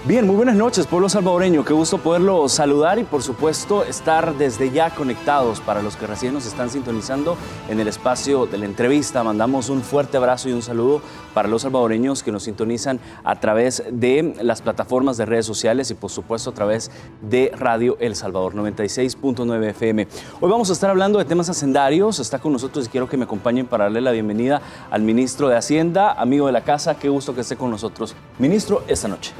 Bien, muy buenas noches, pueblo salvadoreño. Qué gusto poderlo saludar y, por supuesto, estar desde ya conectados para los que recién nos están sintonizando en el espacio de la entrevista. Mandamos un fuerte abrazo y un saludo para los salvadoreños que nos sintonizan a través de las plataformas de redes sociales y, por supuesto, a través de Radio El Salvador 96.9 FM. Hoy vamos a estar hablando de temas hacendarios. Está con nosotros y quiero que me acompañen para darle la bienvenida al ministro de Hacienda, amigo de la casa. Qué gusto que esté con nosotros, ministro, esta noche.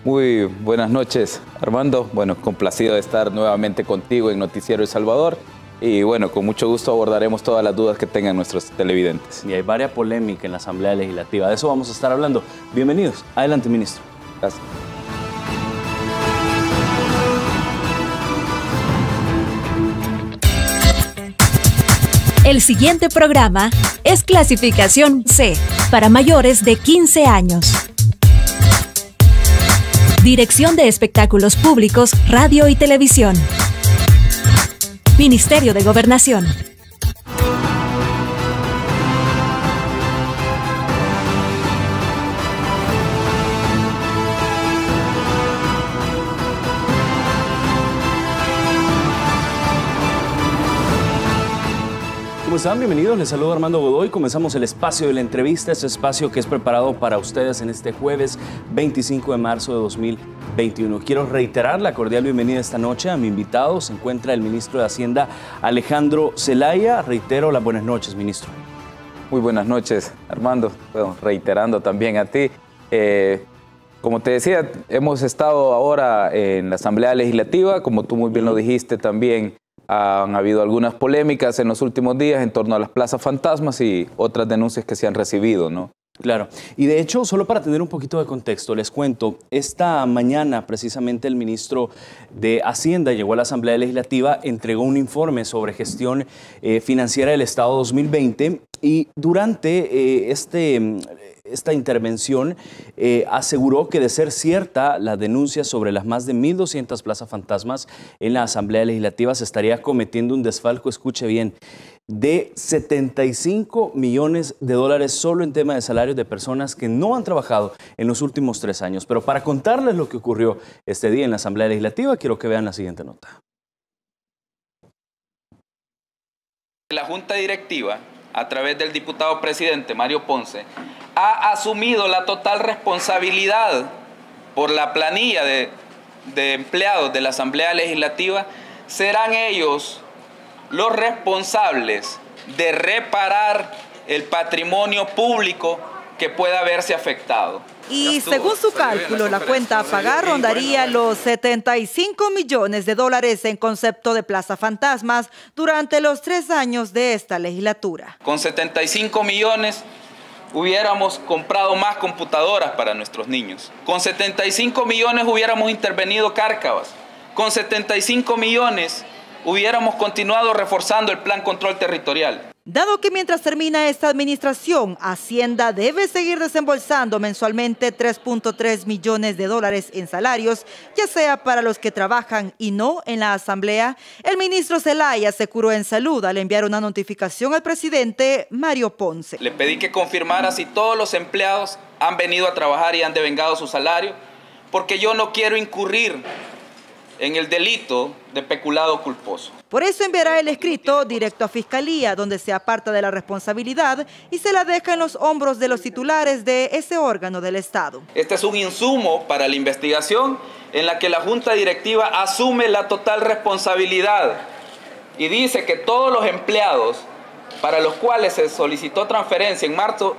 Muy buenas noches, Armando. Bueno, complacido de estar nuevamente contigo en Noticiero El Salvador. Y bueno, con mucho gusto abordaremos todas las dudas que tengan nuestros televidentes. Y hay varias polémicas en la Asamblea Legislativa. De eso vamos a estar hablando. Bienvenidos. Adelante, ministro. Gracias. El siguiente programa es clasificación C, para mayores de 15 años. Dirección de Espectáculos Públicos, Radio y Televisión. Ministerio de Gobernación. ¿Cómo están? Bienvenidos, les saludo Armando Godoy. Comenzamos el espacio de la entrevista, este espacio que es preparado para ustedes en este jueves 25 de marzo de 2021. Quiero reiterar la cordial bienvenida esta noche a mi invitado. Se encuentra el ministro de Hacienda, Alejandro Zelaya. Reitero las buenas noches, ministro. Muy buenas noches, Armando. Bueno, reiterando también a ti. Como te decía, hemos estado ahora en la Asamblea Legislativa, como tú muy bien lo dijiste también. Han habido algunas polémicas en los últimos días en torno a las plazas fantasmas y otras denuncias que se han recibido, ¿no? Claro. Y de hecho, solo para tener un poquito de contexto, les cuento, esta mañana precisamente el ministro de Hacienda llegó a la Asamblea Legislativa, entregó un informe sobre gestión financiera del Estado 2020 y durante esta intervención aseguró que de ser cierta la denuncia sobre las más de 1.200 plazas fantasmas en la Asamblea Legislativa se estaría cometiendo un desfalco, escuche bien, de 75 millones de dólares solo en tema de salarios de personas que no han trabajado en los últimos 3 años. Pero para contarles lo que ocurrió este día en la Asamblea Legislativa, quiero que vean la siguiente nota. La Junta Directiva, a través del diputado presidente Mario Ponce, ha asumido la total responsabilidad por la planilla de empleados de la Asamblea Legislativa. Serán ellos los responsables de reparar el patrimonio público que pueda verse afectado. Y según su cálculo, la cuenta a pagar rondaría los 75 millones de dólares en concepto de plaza fantasmas durante los 3 años de esta legislatura. Con 75 millones hubiéramos comprado más computadoras para nuestros niños. Con 75 millones hubiéramos intervenido Cárcavas. Con 75 millones hubiéramos continuado reforzando el Plan Control Territorial. Dado que mientras termina esta administración, Hacienda debe seguir desembolsando mensualmente 3.3 millones de dólares en salarios, ya sea para los que trabajan y no en la Asamblea, el ministro Zelaya se curó en salud al enviar una notificación al presidente Mario Ponce. Le pedí que confirmara si todos los empleados han venido a trabajar y han devengado su salario, porque yo no quiero incurrir en el delito de peculado culposo. Por eso enviará el escrito directo a Fiscalía, donde se aparta de la responsabilidad y se la deja en los hombros de los titulares de ese órgano del Estado. Este es un insumo para la investigación en la que la Junta Directiva asume la total responsabilidad y dice que todos los empleados para los cuales se solicitó transferencia en marzo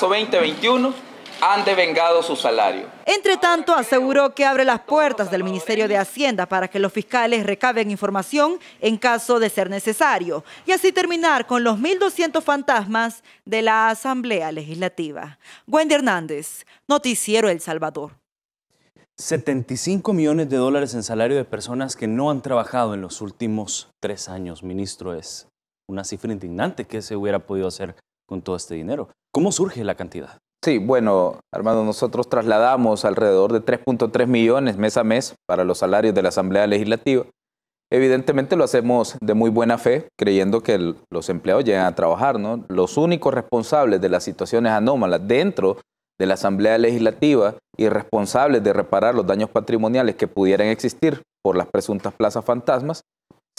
2021 han devengado su salario. Entre tanto, aseguró que abre las puertas del Ministerio de Hacienda para que los fiscales recaben información en caso de ser necesario y así terminar con los 1.200 fantasmas de la Asamblea Legislativa. Wendy Hernández, Noticiero El Salvador. 75 millones de dólares en salario de personas que no han trabajado en los últimos 3 años, ministro. Es una cifra indignante. ¿Qué se hubiera podido hacer con todo este dinero? ¿Cómo surge la cantidad? Sí, bueno, Armando, nosotros trasladamos alrededor de 3.3 millones mes a mes para los salarios de la Asamblea Legislativa. Evidentemente lo hacemos de muy buena fe, creyendo que los empleados llegan a trabajar, ¿no? Los únicos responsables de las situaciones anómalas dentro de la Asamblea Legislativa y responsables de reparar los daños patrimoniales que pudieran existir por las presuntas plazas fantasmas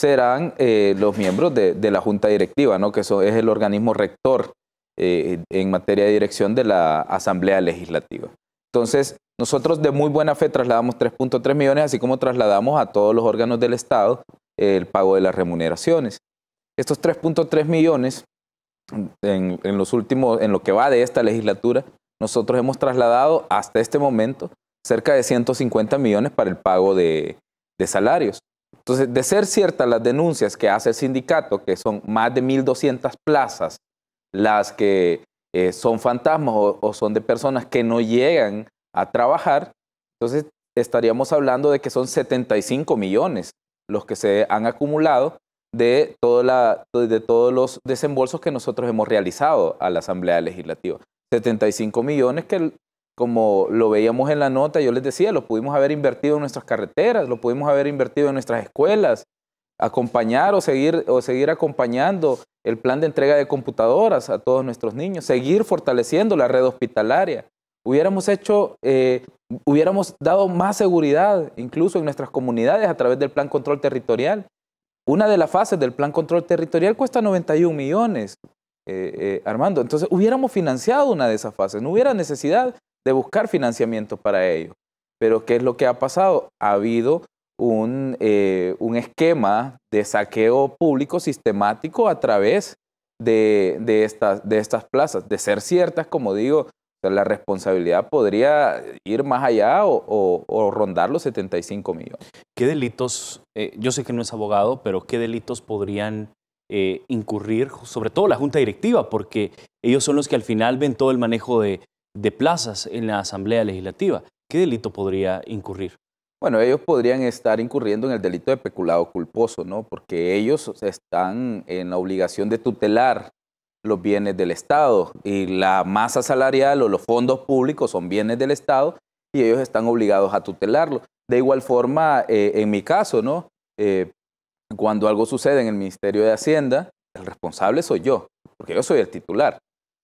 serán los miembros de la Junta Directiva, ¿no? Que es el organismo rector en materia de dirección de la Asamblea Legislativa. Entonces, nosotros de muy buena fe trasladamos 3.3 millones, así como trasladamos a todos los órganos del Estado el pago de las remuneraciones. Estos 3.3 millones, en lo que va de esta legislatura, nosotros hemos trasladado hasta este momento cerca de 150 millones para el pago de salarios. Entonces, de ser ciertas las denuncias que hace el sindicato, que son más de 1.200 plazas las que son fantasmas o son de personas que no llegan a trabajar, entonces estaríamos hablando de que son 75 millones los que se han acumulado de todos los desembolsos que nosotros hemos realizado a la Asamblea Legislativa. 75 millones que, como lo veíamos en la nota, yo les decía, lo pudimos haber invertido en nuestras carreteras, lo pudimos haber invertido en nuestras escuelas, acompañar o seguir acompañando el plan de entrega de computadoras a todos nuestros niños, seguir fortaleciendo la red hospitalaria. Hubiéramos dado más seguridad incluso en nuestras comunidades a través del Plan Control Territorial. Una de las fases del Plan Control Territorial cuesta 91 millones, Armando. Entonces, hubiéramos financiado una de esas fases. No hubiera necesidad de buscar financiamiento para ello. Pero, ¿qué es lo que ha pasado? Ha habido un esquema de saqueo público sistemático a través de estas plazas. De ser ciertas, como digo, la responsabilidad podría ir más allá o rondar los 75 millones. ¿Qué delitos, yo sé que no es abogado, pero qué delitos podrían incurrir, sobre todo la Junta Directiva, porque ellos son los que al final ven todo el manejo de plazas en la Asamblea Legislativa? ¿Qué delito podría incurrir? Bueno, ellos podrían estar incurriendo en el delito de peculado culposo, ¿no? Porque ellos están en la obligación de tutelar los bienes del Estado y la masa salarial o los fondos públicos son bienes del Estado y ellos están obligados a tutelarlo. De igual forma, en mi caso, ¿no? Cuando algo sucede en el Ministerio de Hacienda, el responsable soy yo, porque yo soy el titular.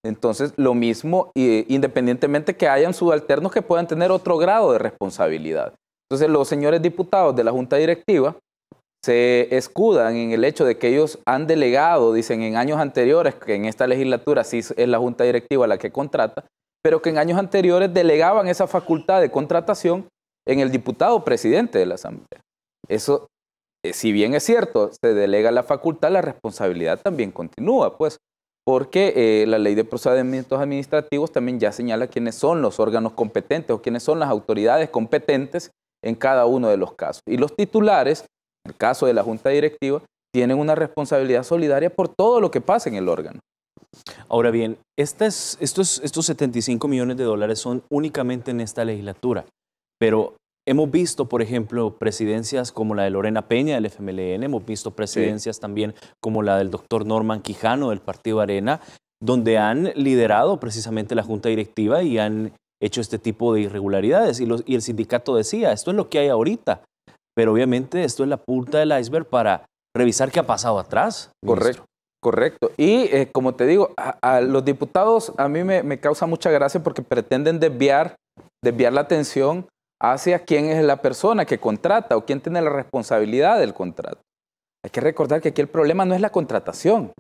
Entonces, lo mismo, independientemente que hayan subalternos que puedan tener otro grado de responsabilidad. Entonces, los señores diputados de la Junta Directiva se escudan en el hecho de que ellos han delegado, dicen en años anteriores, que en esta legislatura sí es la Junta Directiva la que contrata, pero que en años anteriores delegaban esa facultad de contratación en el diputado presidente de la Asamblea. Eso, si bien es cierto, se delega la facultad, la responsabilidad también continúa, pues, porque la ley de procedimientos administrativos también ya señala quiénes son los órganos competentes o quiénes son las autoridades competentes en cada uno de los casos. Y los titulares, en el caso de la Junta Directiva, tienen una responsabilidad solidaria por todo lo que pasa en el órgano. Ahora bien, estos 75 millones de dólares son únicamente en esta legislatura, pero hemos visto, por ejemplo, presidencias como la de Lorena Peña del FMLN, hemos visto presidencias también como la del doctor Norman Quijano del Partido Arena, donde han liderado precisamente la Junta Directiva y han hecho este tipo de irregularidades. Y el sindicato decía, esto es lo que hay ahorita, pero obviamente esto es la punta del iceberg para revisar qué ha pasado atrás. Correcto, correcto. Y como te digo, a los diputados a mí me causa mucha gracia porque pretenden desviar la atención hacia quién es la persona que contrata o quién tiene la responsabilidad del contrato. Hay que recordar que aquí el problema no es la contratación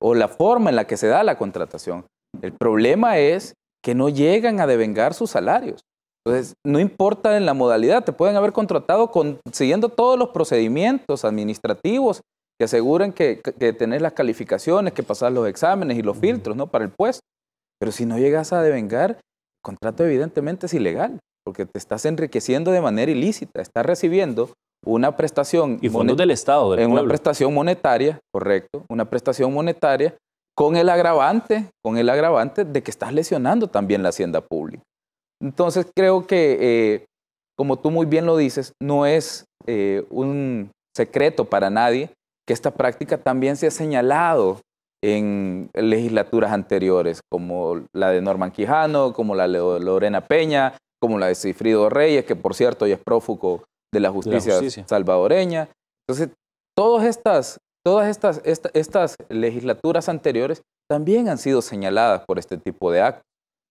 o la forma en la que se da la contratación. El problema es que no llegan a devengar sus salarios. Entonces, no importa en la modalidad, te pueden haber contratado siguiendo todos los procedimientos administrativos que aseguren que tenés las calificaciones, que pasás los exámenes y los filtros, ¿no? Para el puesto. Pero si no llegas a devengar, el contrato evidentemente es ilegal, porque te estás enriqueciendo de manera ilícita, estás recibiendo una prestación y fondos del Estado, del pueblo. Una prestación monetaria, correcto, una prestación monetaria con el agravante de que estás lesionando también la hacienda pública. Entonces creo que, como tú muy bien lo dices, no es un secreto para nadie que esta práctica también se ha señalado en legislaturas anteriores, como la de Norman Quijano, como la de Lorena Peña, como la de Sigfrido Reyes, que por cierto ya es prófugo de la justicia salvadoreña. Entonces, todas estas legislaturas anteriores también han sido señaladas por este tipo de actos.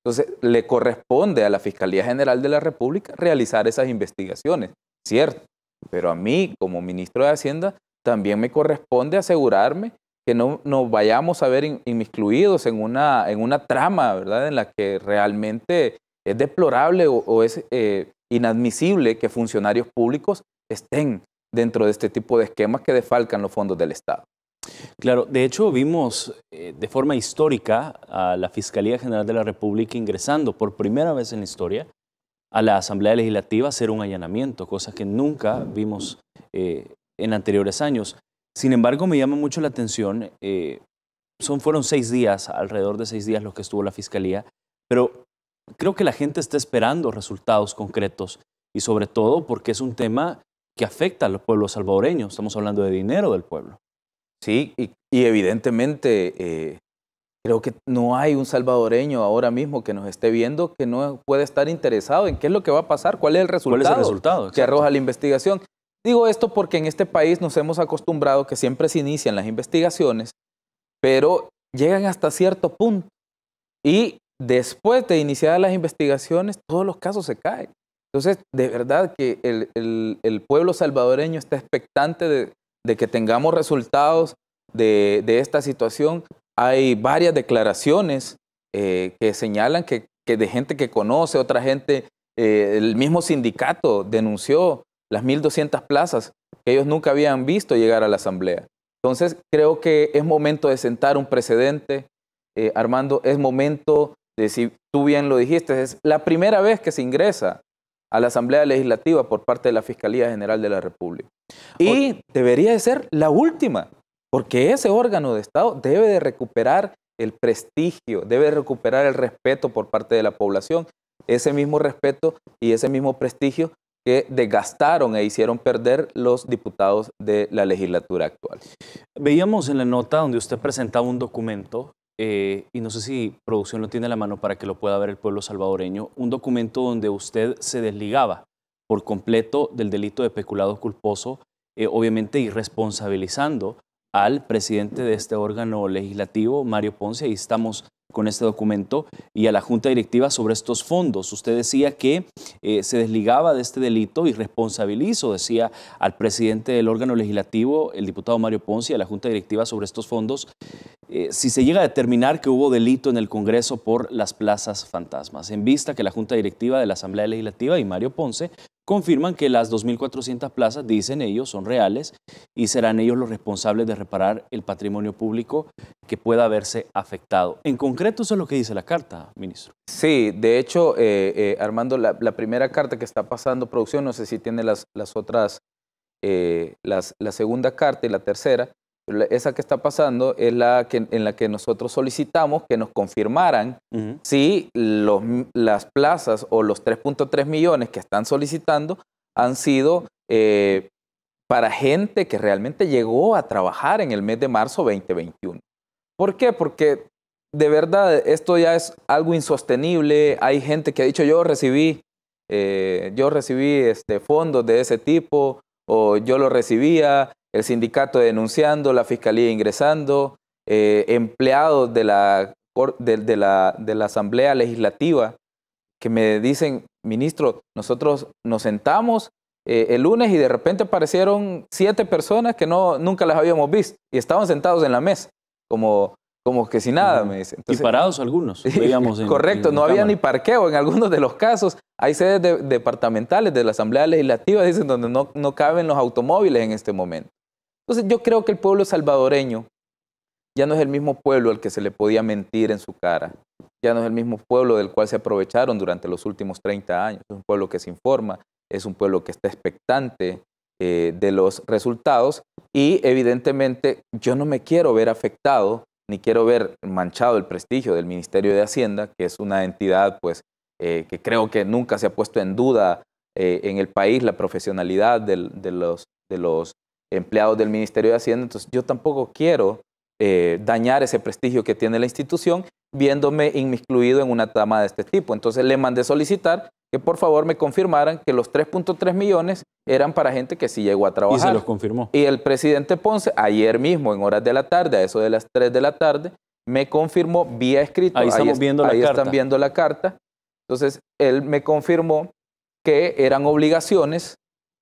Entonces, le corresponde a la Fiscalía General de la República realizar esas investigaciones, cierto, pero a mí, como ministro de Hacienda, también me corresponde asegurarme que no nos vayamos a ver inmiscuidos en una trama, ¿verdad?, en la que realmente es deplorable o es inadmisible que funcionarios públicos estén dentro de este tipo de esquemas que defalcan los fondos del Estado. Claro, de hecho vimos de forma histórica a la Fiscalía General de la República ingresando por primera vez en la historia a la Asamblea Legislativa a hacer un allanamiento, cosa que nunca vimos en anteriores años. Sin embargo, me llama mucho la atención, fueron 6 días, alrededor de 6 días los que estuvo la Fiscalía, pero creo que la gente está esperando resultados concretos y sobre todo porque es un tema que afecta al pueblo salvadoreño. Estamos hablando de dinero del pueblo. Sí, y evidentemente creo que no hay un salvadoreño ahora mismo que nos esté viendo que no puede estar interesado en qué es lo que va a pasar, cuál es el resultado que arroja la investigación. Digo esto porque en este país nos hemos acostumbrado que siempre se inician las investigaciones, pero llegan hasta cierto punto y después de iniciadas las investigaciones todos los casos se caen. Entonces, de verdad que el pueblo salvadoreño está expectante de que tengamos resultados de esta situación. Hay varias declaraciones que señalan que de gente que conoce, otra gente, el mismo sindicato denunció las 1.200 plazas que ellos nunca habían visto llegar a la Asamblea. Entonces, creo que es momento de sentar un precedente, Armando, es momento de, si tú bien lo dijiste, es la primera vez que se ingresa a la Asamblea Legislativa por parte de la Fiscalía General de la República. Y debería de ser la última, porque ese órgano de Estado debe de recuperar el prestigio, debe recuperar el respeto por parte de la población, ese mismo respeto y ese mismo prestigio que desgastaron e hicieron perder los diputados de la legislatura actual. Veíamos en la nota donde usted presentaba un documento, y no sé si producción lo tiene a la mano para que lo pueda ver el pueblo salvadoreño, un documento donde usted se desligaba por completo del delito de peculado culposo, obviamente irresponsabilizando al presidente de este órgano legislativo, Mario Ponce. Ahí estamos con este documento, y a la Junta Directiva sobre estos fondos. Usted decía que se desligaba de este delito y responsabilizó, decía, al presidente del órgano legislativo, el diputado Mario Ponce, y a la Junta Directiva sobre estos fondos, si se llega a determinar que hubo delito en el Congreso por las plazas fantasmas, en vista que la Junta Directiva de la Asamblea Legislativa y Mario Ponce confirman que las 2.400 plazas, dicen ellos, son reales y serán ellos los responsables de reparar el patrimonio público que pueda haberse afectado. En concreto, eso es lo que dice la carta, ministro. Sí, de hecho, Armando, la primera carta que está pasando producción, no sé si tiene las otras, la segunda carta y la tercera, esa que está pasando es en la que nosotros solicitamos que nos confirmaran si las plazas o los 3.3 millones que están solicitando han sido para gente que realmente llegó a trabajar en el mes de marzo 2021. ¿Por qué? Porque de verdad esto ya es algo insostenible. Hay gente que ha dicho yo recibí fondos de ese tipo, o yo lo recibía, el sindicato denunciando, la fiscalía ingresando, empleados de la Asamblea Legislativa que me dicen, ministro, nosotros nos sentamos el lunes y de repente aparecieron 7 personas que nunca las habíamos visto y estaban sentados en la mesa, como que sin nada, me dicen. Entonces, y parados algunos, veíamos. Correcto, no había ni parqueo en algunos de los casos. Hay sedes departamentales de la Asamblea Legislativa, dicen, donde no caben los automóviles en este momento. Entonces yo creo que el pueblo salvadoreño ya no es el mismo pueblo al que se le podía mentir en su cara, ya no es el mismo pueblo del cual se aprovecharon durante los últimos 30 años. Es un pueblo que se informa, es un pueblo que está expectante de los resultados y evidentemente yo no me quiero ver afectado ni quiero ver manchado el prestigio del Ministerio de Hacienda, que es una entidad pues, que creo que nunca se ha puesto en duda en el país la profesionalidad de los empleados del Ministerio de Hacienda. Entonces yo tampoco quiero dañar ese prestigio que tiene la institución viéndome inmiscuido en una trama de este tipo. Entonces le mandé solicitar que por favor me confirmaran que los 3.3 millones eran para gente que sí llegó a trabajar. Y se los confirmó. Y el presidente Ponce, ayer mismo, en horas de la tarde, a eso de las 3 de la tarde, me confirmó vía escrito. Ahí estamos viendo la carta. Están viendo la carta. Entonces, él me confirmó que eran obligaciones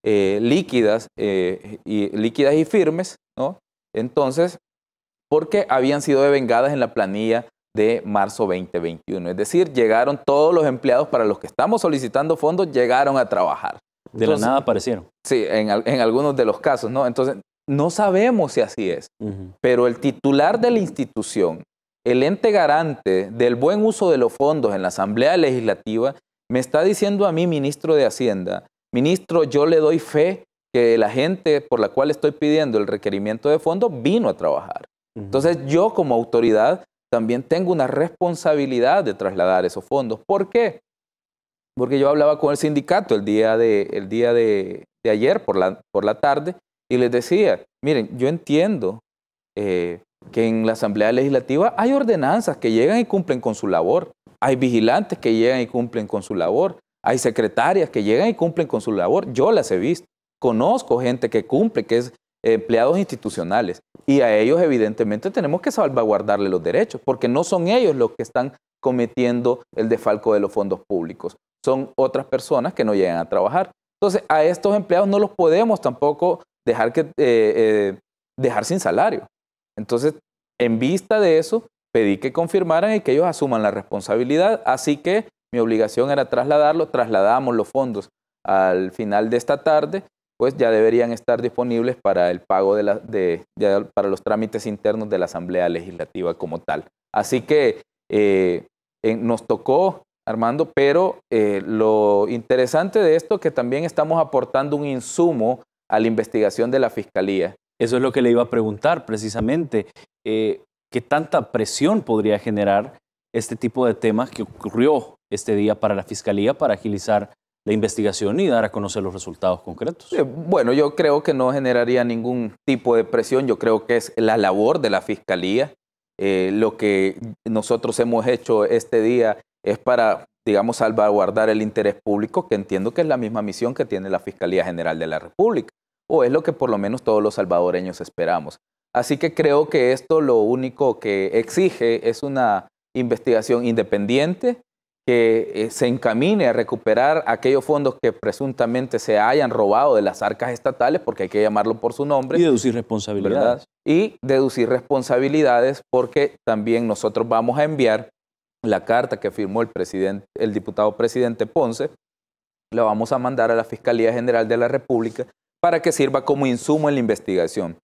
líquidas y firmes, ¿no? Entonces, porque habían sido devengadas en la planilla de marzo 2021. Es decir, llegaron todos los empleados para los que estamos solicitando fondos, llegaron a trabajar. De la nada aparecieron. Sí, en algunos de los casos, ¿no? Entonces, no sabemos si así es, pero el titular de la institución, el ente garante del buen uso de los fondos en la Asamblea Legislativa, me está diciendo a mí, ministro de Hacienda, ministro, yo le doy fe que la gente por la cual estoy pidiendo el requerimiento de fondos vino a trabajar. Entonces, yo como autoridad también tengo una responsabilidad de trasladar esos fondos. ¿Por qué? Porque yo hablaba con el sindicato el día de ayer por la tarde y les decía, miren, yo entiendo que en la Asamblea Legislativa hay ordenanzas que llegan y cumplen con su labor, hay vigilantes que llegan y cumplen con su labor, hay secretarias que llegan y cumplen con su labor, yo las he visto, conozco gente que cumple, que es empleados institucionales, y a ellos evidentemente tenemos que salvaguardarle los derechos, porque no son ellos los que están cometiendo el desfalco de los fondos públicos, son otras personas que no llegan a trabajar. Entonces, a estos empleados no los podemos tampoco dejar sin salario. Entonces, en vista de eso, pedí que confirmaran y que ellos asuman la responsabilidad, así que mi obligación era trasladarlo, trasladamos los fondos al final de esta tarde, pues ya deberían estar disponibles para el pago para los trámites internos de la Asamblea Legislativa como tal. Así que nos tocó, Armando, pero lo interesante de esto es que también estamos aportando un insumo a la investigación de la Fiscalía. Eso es lo que le iba a preguntar precisamente. ¿Qué tanta presión podría generar este tipo de temas que ocurrió este día para la Fiscalía para agilizar la investigación y dar a conocer los resultados concretos? Bueno, yo creo que no generaría ningún tipo de presión. Yo creo que es la labor de la Fiscalía. Lo que nosotros hemos hecho este día es para, digamos, salvaguardar el interés público, que entiendo que es la misma misión que tiene la Fiscalía General de la República, o es lo que por lo menos todos los salvadoreños esperamos. Así que creo que esto lo único que exige es una investigación independiente que se encamine a recuperar aquellos fondos que presuntamente se hayan robado de las arcas estatales, porque hay que llamarlo por su nombre. Y deducir responsabilidades. ¿Verdad? Y deducir responsabilidades, porque también nosotros vamos a enviar la carta que firmó el diputado presidente Ponce, la vamos a mandar a la Fiscalía General de la República para que sirva como insumo en la investigación.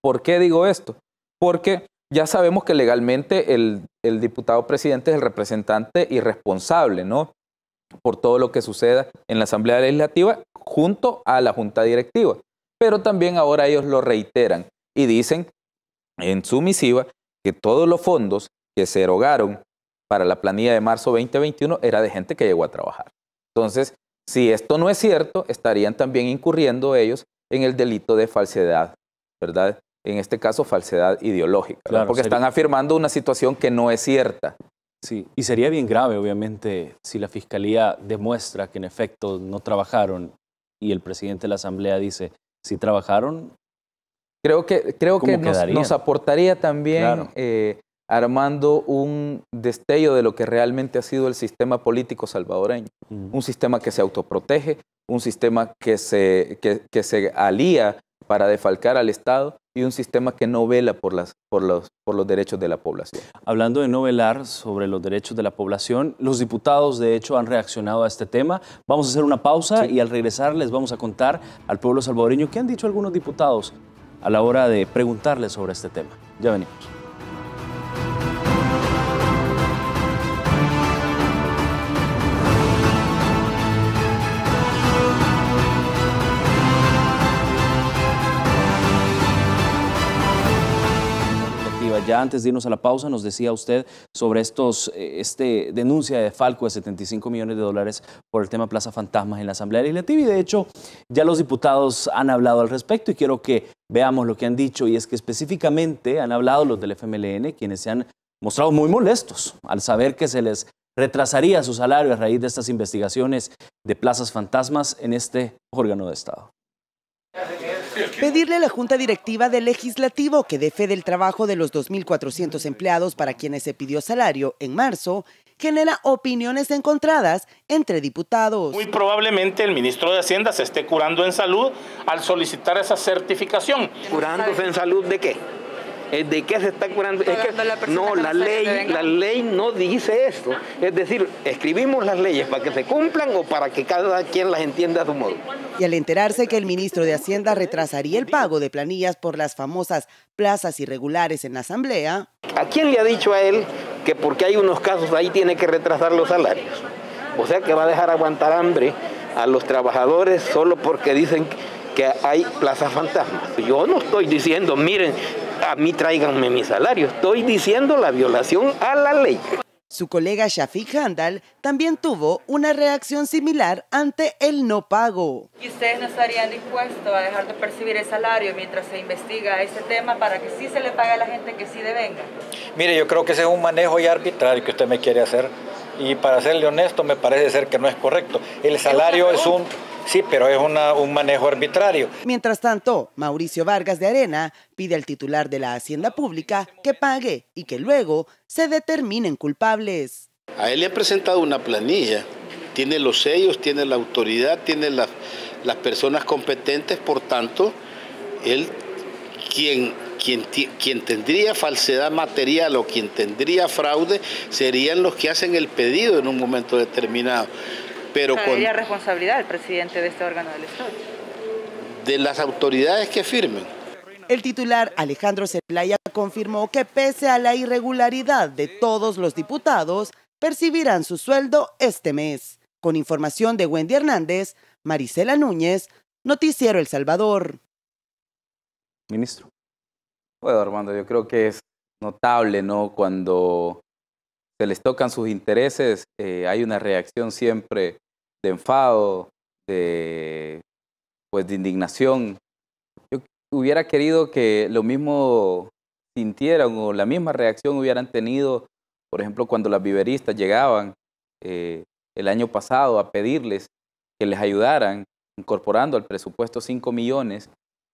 ¿Por qué digo esto? Porque ya sabemos que legalmente el diputado presidente es el representante y responsable, ¿no?, por todo lo que suceda en la Asamblea Legislativa junto a la Junta Directiva. Pero también ahora ellos lo reiteran y dicen en su misiva que todos los fondos que se erogaron para la planilla de marzo 2021 era de gente que llegó a trabajar. Entonces, si esto no es cierto, estarían también incurriendo ellos en el delito de falsedad, ¿verdad? En este caso, falsedad ideológica, claro, porque están afirmando una situación que no es cierta. Sí, y sería bien grave, obviamente, si la Fiscalía demuestra que en efecto no trabajaron y el presidente de la Asamblea dice, si trabajaron. Creo que nos aportaría también, claro, Armando, un destello de lo que realmente ha sido el sistema político salvadoreño. Un sistema que se autoprotege, un sistema que se alía para defalcar al Estado y un sistema que no vela por los derechos de la población. Hablando de no velar sobre los derechos de la población, los diputados de hecho han reaccionado a este tema. Vamos a hacer una pausa y al regresar les vamos a contar al pueblo salvadoreño qué han dicho algunos diputados a la hora de preguntarles sobre este tema. Ya venimos. Ya antes de irnos a la pausa, nos decía usted sobre denuncia de defalco de $75 millones por el tema Plaza Fantasmas en la Asamblea Legislativa. Y de hecho, ya los diputados han hablado al respecto y quiero que veamos lo que han dicho. Y es que específicamente han hablado los del FMLN, quienes se han mostrado muy molestos al saber que se les retrasaría su salario a raíz de estas investigaciones de plazas fantasmas en este órgano de Estado. Pedirle a la Junta Directiva del Legislativo que dé fe del trabajo de los 2.400 empleados para quienes se pidió salario en marzo genera opiniones encontradas entre diputados. Muy probablemente el ministro de Hacienda se esté curando en salud al solicitar esa certificación. ¿Curándose en salud de qué? ¿De qué se está curando? Es que, no, la ley no dice esto. Es decir, escribimos las leyes para que se cumplan o para que cada quien las entienda a su modo. Y al enterarse que el ministro de Hacienda retrasaría el pago de planillas por las famosas plazas irregulares en la Asamblea. ¿A quién le ha dicho a él que porque hay unos casos ahí tiene que retrasar los salarios? O sea que va a dejar aguantar hambre a los trabajadores solo porque dicen que hay plazas fantasmas. Yo no estoy diciendo, miren, a mí tráiganme mi salario. Estoy diciendo la violación a la ley. Su colega Shafiq Handal también tuvo una reacción similar ante el no pago. ¿Y ustedes no estarían dispuestos a dejar de percibir el salario mientras se investiga ese tema para que sí se le pague a la gente que sí devenga? Mire, yo creo que ese es un manejo ya arbitrario que usted me quiere hacer. Y para serle honesto, me parece ser que no es correcto. El salario es un... Sí, pero es un manejo arbitrario. Mientras tanto, Mauricio Vargas de Arena pide al titular de la Hacienda Pública que pague y que luego se determinen culpables. A él le han presentado una planilla, tiene los sellos, tiene la autoridad, tiene las personas competentes, por tanto, él, quien tendría falsedad material o quien tendría fraude serían los que hacen el pedido en un momento determinado. Pero ¿Habría responsabilidad el presidente de este órgano del Estado? De las autoridades que firmen. El titular Alejandro Zelaya confirmó que pese a la irregularidad de todos los diputados, percibirán su sueldo este mes. Con información de Wendy Hernández, Marisela Núñez, Noticiero El Salvador. Ministro. Bueno, Armando, yo creo que es notable, ¿no? Cuando se les tocan sus intereses, hay una reacción siempre de enfado, de indignación. Yo hubiera querido que lo mismo sintieran o la misma reacción hubieran tenido, por ejemplo, cuando las viveristas llegaban el año pasado a pedirles que les ayudaran, incorporando al presupuesto 5 millones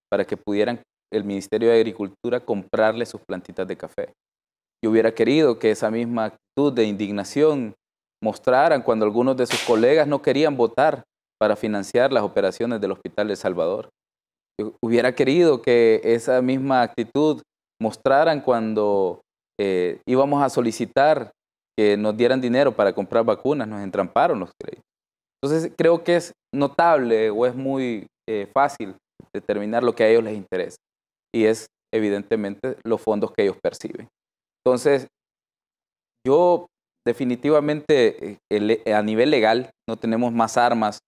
para que pudieran el Ministerio de Agricultura comprarles sus plantitas de café. Yo hubiera querido que esa misma actitud de indignación mostraran cuando algunos de sus colegas no querían votar para financiar las operaciones del Hospital de El Salvador. Yo hubiera querido que esa misma actitud mostraran cuando íbamos a solicitar que nos dieran dinero para comprar vacunas, nos entramparon los créditos. Entonces creo que es notable o es muy fácil determinar lo que a ellos les interesa y es evidentemente los fondos que ellos perciben. Entonces, yo definitivamente a nivel legal no tenemos más armas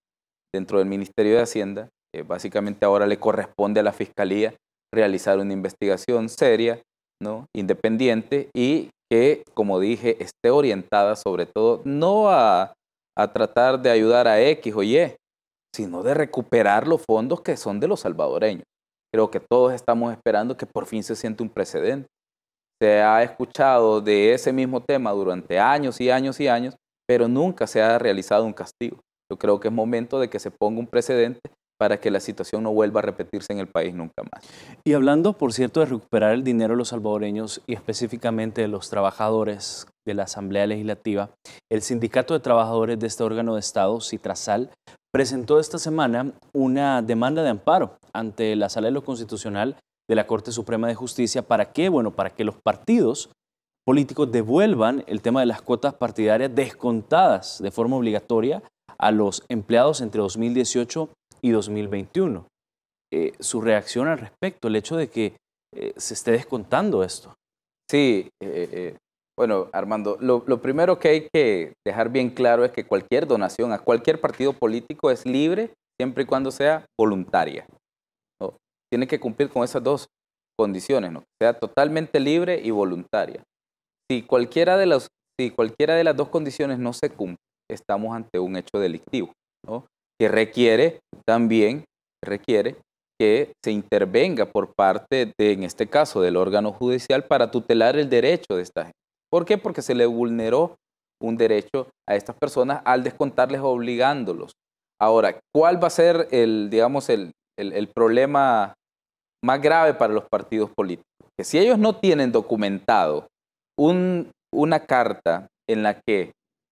dentro del Ministerio de Hacienda. Básicamente ahora le corresponde a la Fiscalía realizar una investigación seria, ¿no? Independiente y que, como dije, esté orientada sobre todo no a tratar de ayudar a X o Y, sino de recuperar los fondos que son de los salvadoreños. Creo que todos estamos esperando que por fin se siente un precedente. Se ha escuchado de ese mismo tema durante años y años y años, pero nunca se ha realizado un castigo. Yo creo que es momento de que se ponga un precedente para que la situación no vuelva a repetirse en el país nunca más. Y hablando, por cierto, de recuperar el dinero de los salvadoreños y específicamente de los trabajadores de la Asamblea Legislativa, el Sindicato de Trabajadores de este órgano de Estado, Citrasal, presentó esta semana una demanda de amparo ante la Sala de lo Constitucional de la Corte Suprema de Justicia. ¿Para qué? Bueno, para que los partidos políticos devuelvan el tema de las cuotas partidarias descontadas de forma obligatoria a los empleados entre 2018 y 2021. Su reacción al respecto, el hecho de que se esté descontando esto. Sí, bueno, Armando, lo primero que hay que dejar bien claro es que cualquier donación a cualquier partido político es libre siempre y cuando sea voluntaria, ¿no? Tiene que cumplir con esas dos condiciones, ¿no? Sea totalmente libre y voluntaria. Si cualquiera de las dos condiciones no se cumple, estamos ante un hecho delictivo, ¿no? Que requiere que se intervenga por parte de, en este caso, del órgano judicial para tutelar el derecho de esta gente. ¿Por qué? Porque se le vulneró un derecho a estas personas al descontarles obligándolos. Ahora, ¿cuál va a ser el problema más grave para los partidos políticos, que si ellos no tienen documentado una carta en la que,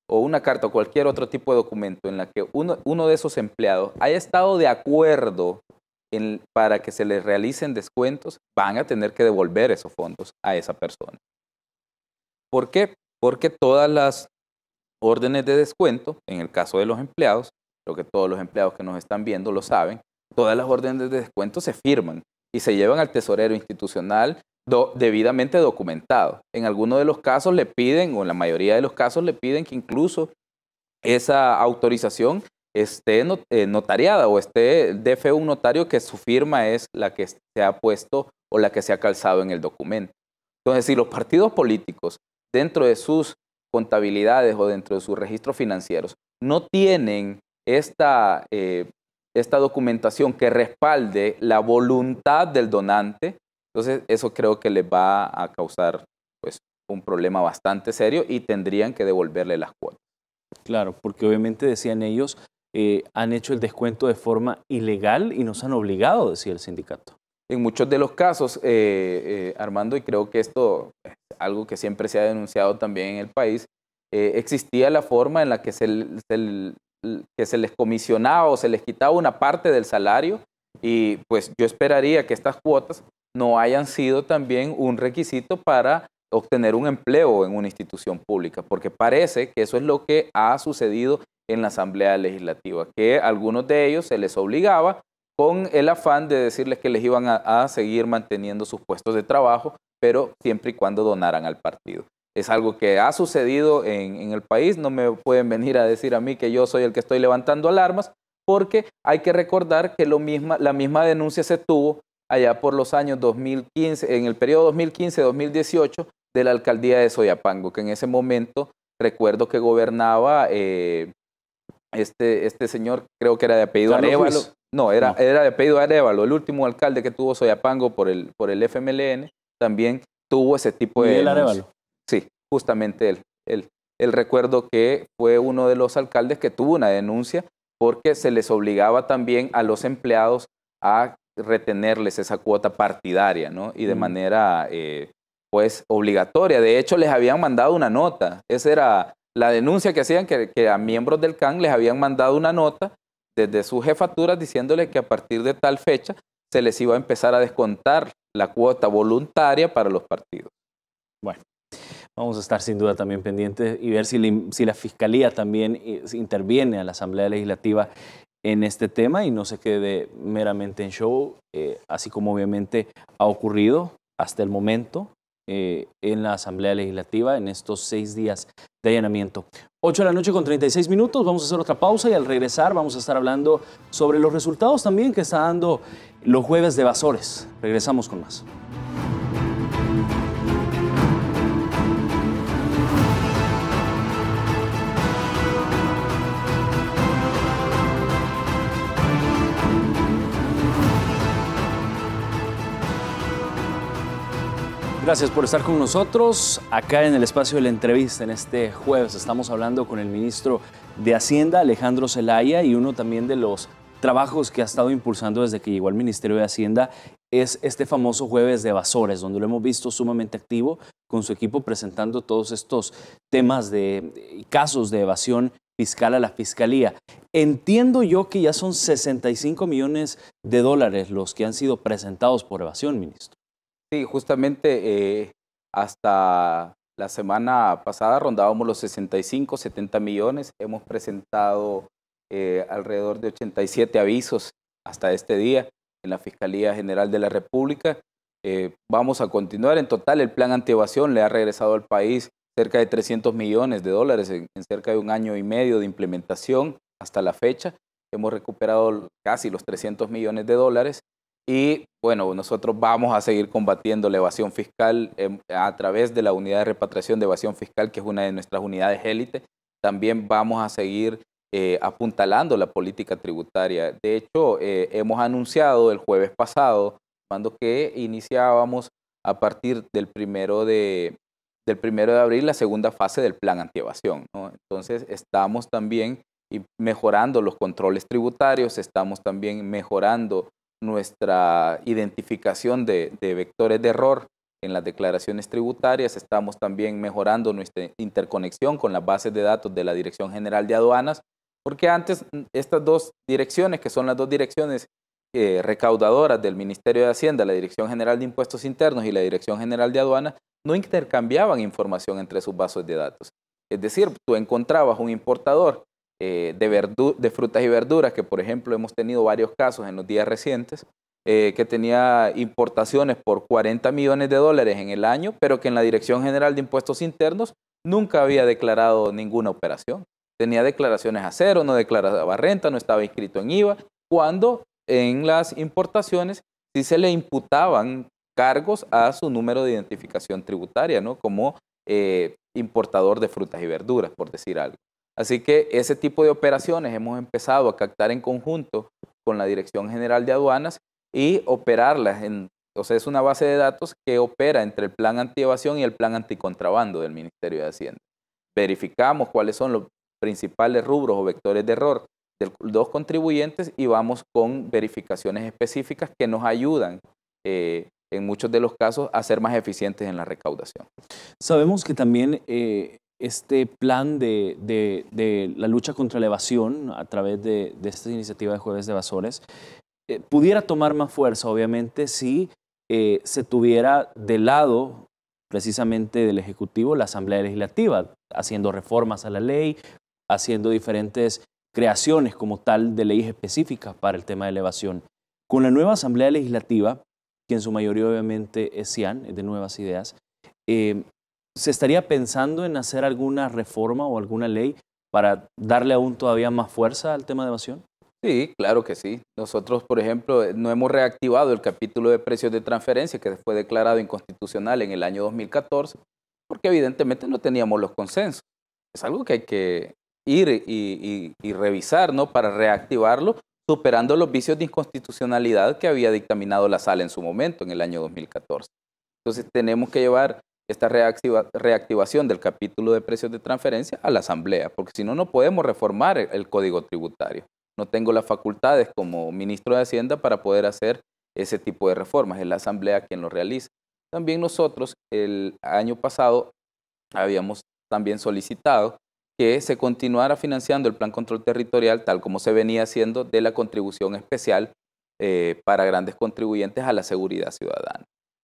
o una carta o cualquier otro tipo de documento en la que uno de esos empleados haya estado de acuerdo para que se les realicen descuentos, van a tener que devolver esos fondos a esa persona. ¿Por qué? Porque todas las órdenes de descuento, en el caso de los empleados, creo que todos los empleados que nos están viendo lo saben, todas las órdenes de descuento se firman y se llevan al tesorero institucional debidamente documentado. En algunos de los casos le piden, o en la mayoría de los casos le piden que incluso esa autorización esté notariada o dé fe un notario que su firma es la que se ha puesto o la que se ha calzado en el documento. Entonces, si los partidos políticos dentro de sus contabilidades o dentro de sus registros financieros no tienen esta documentación que respalde la voluntad del donante, entonces eso creo que les va a causar pues, un problema bastante serio y tendrían que devolverle las cuotas. Claro, porque obviamente decían ellos, han hecho el descuento de forma ilegal y nos han obligado, decía el sindicato. En muchos de los casos, Armando, y creo que esto es algo que siempre se ha denunciado también en el país, existía la forma en la que se les comisionaba o se les quitaba una parte del salario y pues yo esperaría que estas cuotas no hayan sido también un requisito para obtener un empleo en una institución pública, porque parece que eso es lo que ha sucedido en la Asamblea Legislativa, que a algunos de ellos se les obligaba con el afán de decirles que les iban a seguir manteniendo sus puestos de trabajo, pero siempre y cuando donaran al partido. Es algo que ha sucedido en el país, no me pueden venir a decir a mí que yo soy el que estoy levantando alarmas, porque hay que recordar que la misma denuncia se tuvo allá por los años 2015, en el periodo 2015-2018 de la alcaldía de Soyapango, que en ese momento recuerdo que gobernaba este señor, creo que era de apellido Arévalo. No, era de apellido Arévalo, el último alcalde que tuvo Soyapango por el FMLN, también tuvo ese tipo de denuncia. Arévalo. Sí, justamente él. Recuerdo que fue uno de los alcaldes que tuvo una denuncia porque se les obligaba también a los empleados a retenerles esa cuota partidaria, ¿no? Y de manera, pues, obligatoria. De hecho, les habían mandado una nota. Esa era la denuncia que hacían, que a miembros del CAN les habían mandado una nota desde sus jefaturas diciéndoles que a partir de tal fecha se les iba a empezar a descontar la cuota voluntaria para los partidos. Bueno, vamos a estar sin duda también pendientes y ver si la Fiscalía también interviene a la Asamblea Legislativa en este tema y no se quede meramente en show, así como obviamente ha ocurrido hasta el momento en la Asamblea Legislativa en estos 6 días de allanamiento. 8 de la noche con 36 minutos, vamos a hacer otra pausa y al regresar vamos a estar hablando sobre los resultados también que está dando los jueves de evasores. Regresamos con más. Gracias por estar con nosotros acá en el espacio de la entrevista. En este jueves estamos hablando con el ministro de Hacienda, Alejandro Zelaya, y uno también de los trabajos que ha estado impulsando desde que llegó al Ministerio de Hacienda es este famoso jueves de evasores, donde lo hemos visto sumamente activo con su equipo presentando todos estos temas de casos de evasión fiscal a la Fiscalía. Entiendo yo que ya son 65 millones de dólares los que han sido presentados por evasión, ministro. Sí, justamente hasta la semana pasada rondábamos los 65, 70 millones. Hemos presentado alrededor de 87 avisos hasta este día en la Fiscalía General de la República. Vamos a continuar. En total, el plan antievasión le ha regresado al país cerca de 300 millones de dólares en cerca de 1 año y medio de implementación hasta la fecha. Hemos recuperado casi los 300 millones de dólares. Y bueno, nosotros vamos a seguir combatiendo la evasión fiscal a través de la unidad de repatriación de evasión fiscal, que es una de nuestras unidades élite. También vamos a seguir apuntalando la política tributaria. De hecho, hemos anunciado el jueves pasado, cuando que iniciábamos a partir del primero de abril la segunda fase del plan antievasión, ¿no? Entonces, estamos también mejorando los controles tributarios, estamos también mejorando nuestra identificación de vectores de error en las declaraciones tributarias, estamos también mejorando nuestra interconexión con las bases de datos de la Dirección General de Aduanas, porque antes estas dos direcciones, que son las dos direcciones recaudadoras del Ministerio de Hacienda, la Dirección General de Impuestos Internos y la Dirección General de Aduanas, no intercambiaban información entre sus bases de datos. Es decir, tú encontrabas un importador de frutas y verduras, que por ejemplo hemos tenido varios casos en los días recientes, que tenía importaciones por 40 millones de dólares en el año, pero que en la Dirección General de Impuestos Internos nunca había declarado ninguna operación. Tenía declaraciones a cero, no declaraba renta, no estaba inscrito en IVA, cuando en las importaciones sí se le imputaban cargos a su número de identificación tributaria, ¿no? Como importador de frutas y verduras, por decir algo. Así que ese tipo de operaciones hemos empezado a captar en conjunto con la Dirección General de Aduanas y operarlas. O sea, es una base de datos que opera entre el plan antievasión y el plan anticontrabando del Ministerio de Hacienda. Verificamos cuáles son los principales rubros o vectores de error de los contribuyentes y vamos con verificaciones específicas que nos ayudan en muchos de los casos a ser más eficientes en la recaudación. Sabemos que también este plan de la lucha contra la evasión a través de esta iniciativa de Jueves de Evasores pudiera tomar más fuerza, obviamente, si se tuviera del lado precisamente del Ejecutivo la Asamblea Legislativa, haciendo reformas a la ley, haciendo diferentes creaciones como tal de leyes específicas para el tema de la evasión. Con la nueva Asamblea Legislativa, que en su mayoría obviamente es CIAN, es de Nuevas Ideas, ¿se estaría pensando en hacer alguna reforma o alguna ley para darle aún todavía más fuerza al tema de evasión? Sí, claro que sí. Nosotros, por ejemplo, no hemos reactivado el capítulo de precios de transferencia que fue declarado inconstitucional en el año 2014, porque evidentemente no teníamos los consensos. Es algo que hay que ir y revisar, ¿no? Para reactivarlo, superando los vicios de inconstitucionalidad que había dictaminado la Sala en su momento, en el año 2014. Entonces tenemos que llevar esta reactivación del capítulo de precios de transferencia a la Asamblea, porque si no, no podemos reformar el Código Tributario. No tengo las facultades como ministro de Hacienda para poder hacer ese tipo de reformas. Es la Asamblea quien lo realiza. También nosotros el año pasado habíamos también solicitado que se continuara financiando el Plan Control Territorial tal como se venía haciendo de la contribución especial para grandes contribuyentes a la seguridad ciudadana.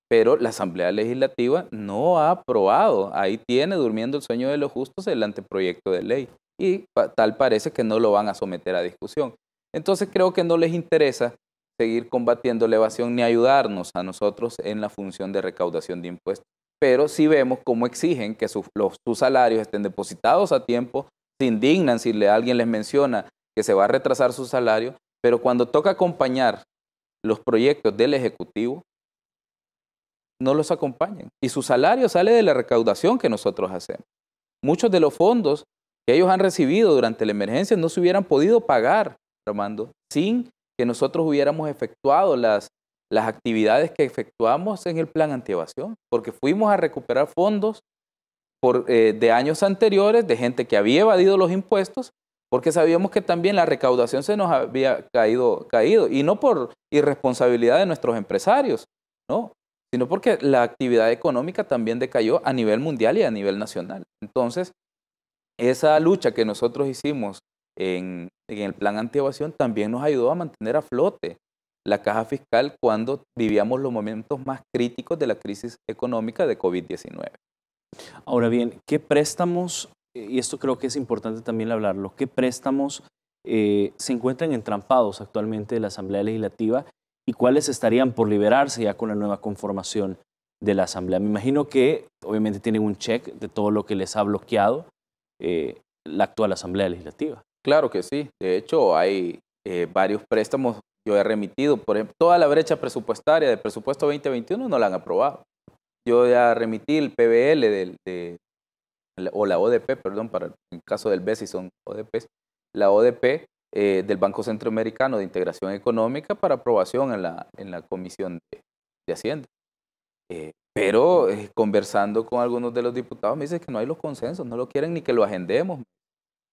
Pero la Asamblea Legislativa no ha aprobado, ahí tiene durmiendo el sueño de los justos el anteproyecto de ley y tal parece que no lo van a someter a discusión. Entonces creo que no les interesa seguir combatiendo la evasión ni ayudarnos a nosotros en la función de recaudación de impuestos. Pero sí vemos cómo exigen que sus salarios estén depositados a tiempo, se indignan si alguien les menciona que se va a retrasar su salario, pero cuando toca acompañar los proyectos del Ejecutivo, no los acompañan. Y su salario sale de la recaudación que nosotros hacemos. Muchos de los fondos que ellos han recibido durante la emergencia no se hubieran podido pagar, Armando, sin que nosotros hubiéramos efectuado las actividades que efectuamos en el plan antievasión, porque fuimos a recuperar fondos de años anteriores de gente que había evadido los impuestos, porque sabíamos que también la recaudación se nos había caído, y no por irresponsabilidad de nuestros empresarios, no, sino porque la actividad económica también decayó a nivel mundial y a nivel nacional. Entonces, esa lucha que nosotros hicimos en el plan antievasión también nos ayudó a mantener a flote la caja fiscal cuando vivíamos los momentos más críticos de la crisis económica de COVID-19. Ahora bien, ¿qué préstamos, y esto creo que es importante también hablarlo, qué préstamos se encuentran entrampados actualmente de la Asamblea Legislativa y cuáles estarían por liberarse ya con la nueva conformación de la Asamblea? Me imagino que obviamente tienen un check de todo lo que les ha bloqueado la actual Asamblea Legislativa. Claro que sí. De hecho, hay varios préstamos. Yo he remitido, por ejemplo, toda la brecha presupuestaria del presupuesto 2021 no la han aprobado. Yo ya remití el PBL o la ODP, perdón, para el caso del BES, si son ODPs, la ODP del Banco Centroamericano de Integración Económica para aprobación en la Comisión de Hacienda. Pero conversando con algunos de los diputados me dicen que no hay los consensos, no lo quieren ni que lo agendemos.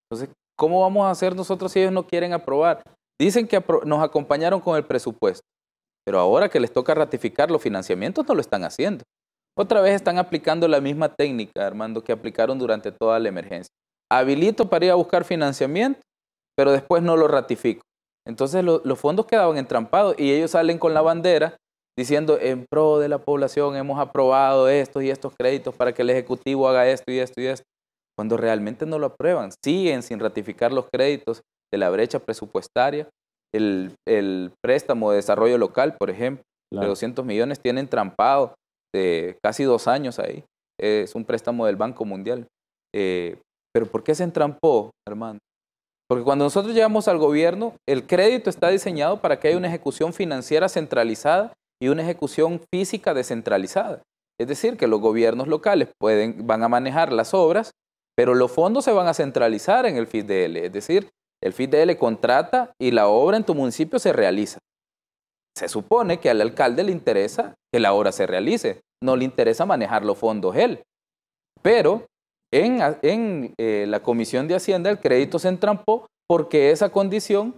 Entonces, ¿cómo vamos a hacer nosotros si ellos no quieren aprobar? Dicen que nos acompañaron con el presupuesto, Pero ahora que les toca ratificar los financiamientos, no lo están haciendo. Otra vez están aplicando la misma técnica, Armando, que aplicaron durante toda la emergencia. Habilito para ir a buscar financiamiento, pero después no lo ratifico. Entonces los fondos quedaban entrampados y ellos salen con la bandera diciendo en pro de la población hemos aprobado estos y estos créditos para que el Ejecutivo haga esto y esto y esto, cuando realmente no lo aprueban. Siguen sin ratificar los créditos de la brecha presupuestaria. El préstamo de desarrollo local, por ejemplo, de 200 millones tienen trampado de casi 2 años ahí. Es un préstamo del Banco Mundial. ¿Pero por qué se entrampó, Armando? Porque cuando nosotros llegamos al gobierno, el crédito está diseñado para que haya una ejecución financiera centralizada y una ejecución física descentralizada. Es decir, que los gobiernos locales van a manejar las obras, pero los fondos se van a centralizar en el FIDL. Es decir, el FIDL contrata y la obra en tu municipio se realiza. Se supone que al alcalde le interesa que la obra se realice, no le interesa manejar los fondos él. Pero en la Comisión de Hacienda el crédito se entrampó porque esa condición,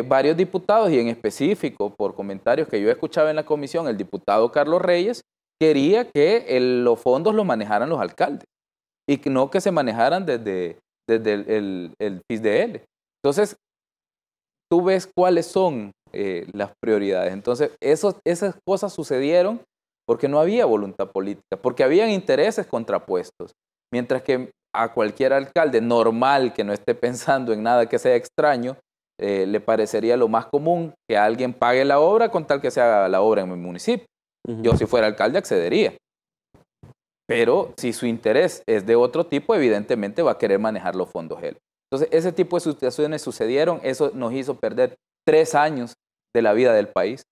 varios diputados, y en específico por comentarios que yo escuchaba en la comisión, el diputado Carlos Reyes quería que los fondos los manejaran los alcaldes y que no que se manejaran desde el FIDL. Entonces, tú ves cuáles son las prioridades. Entonces, esas cosas sucedieron porque no había voluntad política, porque habían intereses contrapuestos. Mientras que a cualquier alcalde normal que no esté pensando en nada que sea extraño, le parecería lo más común que alguien pague la obra con tal que se haga la obra en mi municipio. Yo, si fuera alcalde, accedería. Pero si su interés es de otro tipo, evidentemente va a querer manejar los fondos él. Entonces, ese tipo de situaciones sucedieron. Eso nos hizo perder 3 años de la vida del país.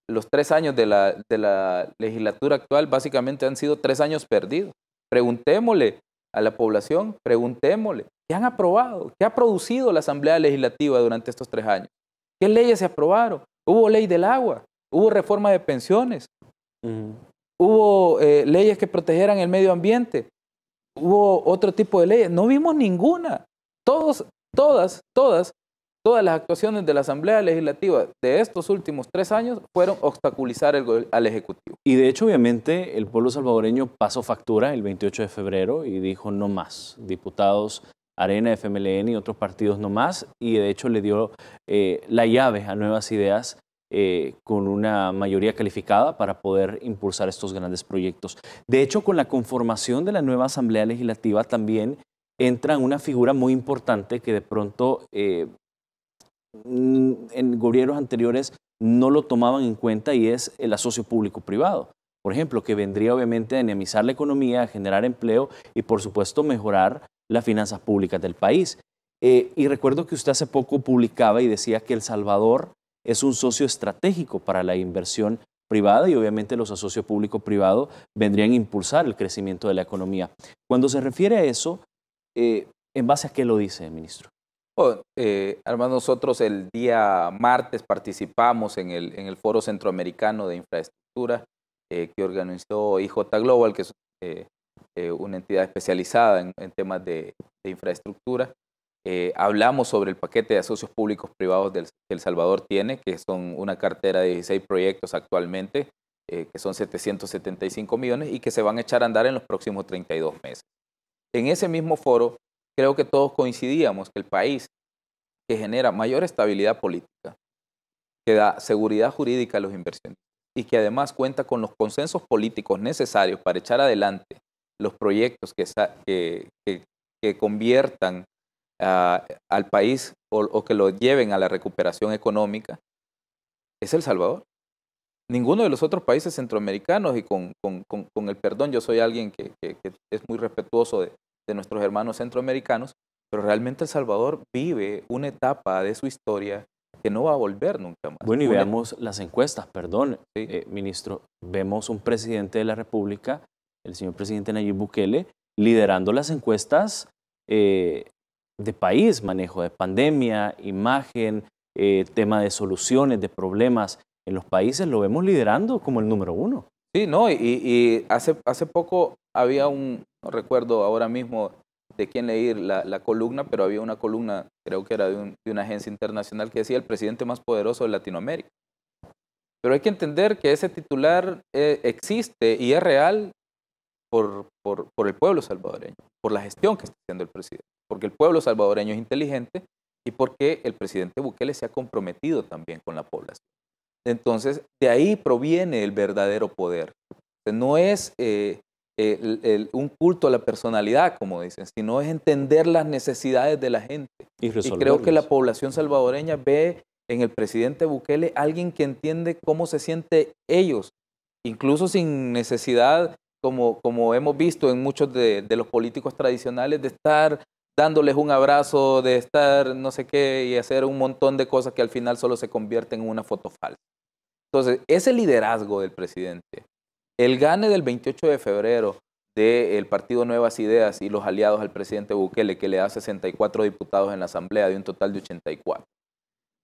Los 3 años de la legislatura actual básicamente han sido 3 años perdidos. Preguntémosle a la población, preguntémosle, ¿qué han aprobado? ¿Qué ha producido la Asamblea Legislativa durante estos 3 años? ¿Qué leyes se aprobaron? Hubo ley del agua, hubo reforma de pensiones, hubo leyes que protegieran el medio ambiente, hubo otro tipo de leyes. No vimos ninguna. Todas las actuaciones de la Asamblea Legislativa de estos últimos 3 años fueron obstaculizar al Ejecutivo. Y de hecho, obviamente, el pueblo salvadoreño pasó factura el 28 de febrero y dijo no más. Diputados Arena, FMLN y otros partidos no más. Y de hecho le dio la llave a Nuevas Ideas con una mayoría calificada para poder impulsar estos grandes proyectos. De hecho, con la conformación de la nueva Asamblea Legislativa también entra una figura muy importante que de pronto en gobiernos anteriores no lo tomaban en cuenta, y es el asocio público-privado. Por ejemplo, que vendría obviamente a dinamizar la economía, a generar empleo y por supuesto mejorar las finanzas públicas del país. Y recuerdo que usted hace poco publicaba y decía que El Salvador es un socio estratégico para la inversión privada y obviamente los asocios público-privado vendrían a impulsar el crecimiento de la economía. Cuando se refiere a eso, ¿en base a qué lo dice, ministro? Armando, nosotros el día martes participamos en el Foro Centroamericano de Infraestructura que organizó IJ Global, que es una entidad especializada en temas de infraestructura. Hablamos sobre el paquete de asocios públicos privados que El Salvador tiene, que son una cartera de 16 proyectos actualmente, que son 775 millones y que se van a echar a andar en los próximos 32 meses. En ese mismo foro, creo que todos coincidíamos que el país que genera mayor estabilidad política, que da seguridad jurídica a los inversionistas y que además cuenta con los consensos políticos necesarios para echar adelante los proyectos que conviertan al país o que lo lleven a la recuperación económica, es El Salvador. Ninguno de los otros países centroamericanos, y con el perdón, yo soy alguien que es muy respetuoso de nuestros hermanos centroamericanos, pero realmente El Salvador vive una etapa de su historia que no va a volver nunca más. Bueno, y veamos las encuestas, perdón, sí. Ministro, vemos un presidente de la República, el señor presidente Nayib Bukele, liderando las encuestas de país, manejo de pandemia, imagen, tema de soluciones, de problemas en los países, lo vemos liderando como el número 1. Sí, no, y hace poco había no recuerdo ahora mismo de quién leer la columna, pero había una columna, creo que era de una agencia internacional, que decía el presidente más poderoso de Latinoamérica. Pero hay que entender que ese titular existe y es real por el pueblo salvadoreño, por la gestión que está haciendo el presidente, porque el pueblo salvadoreño es inteligente y porque el presidente Bukele se ha comprometido también con la población. Entonces, de ahí proviene el verdadero poder. No es un culto a la personalidad, como dicen, sino es entender las necesidades de la gente. Y creo que la población salvadoreña ve en el presidente Bukele alguien que entiende cómo se siente ellos, incluso sin necesidad, como hemos visto en muchos de los políticos tradicionales, de estar dándoles un abrazo, de estar no sé qué y hacer un montón de cosas que al final solo se convierten en una foto falsa. Entonces, ese liderazgo del presidente, el gane del 28 de febrero del Partido Nuevas Ideas y los aliados al presidente Bukele, que le da 64 diputados en la Asamblea de un total de 84,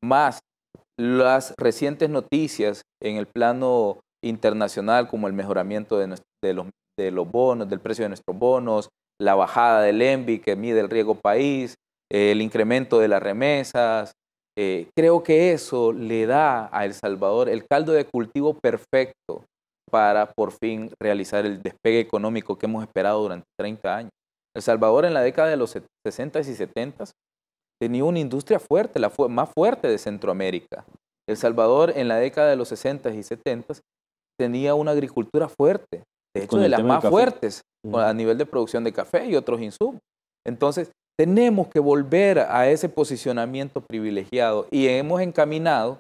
más las recientes noticias en el plano internacional, como el mejoramiento de los bonos, del precio de nuestros bonos, la bajada del ENVI que mide el riesgo país, el incremento de las remesas. Creo que eso le da a El Salvador el caldo de cultivo perfecto para por fin realizar el despegue económico que hemos esperado durante 30 años. El Salvador en la década de los 60s y 70s tenía una industria fuerte, la más fuerte de Centroamérica. El Salvador en la década de los 60s y 70s tenía una agricultura fuerte, de hecho de las más fuertes a nivel de producción de café y otros insumos. Entonces, tenemos que volver a ese posicionamiento privilegiado y hemos encaminado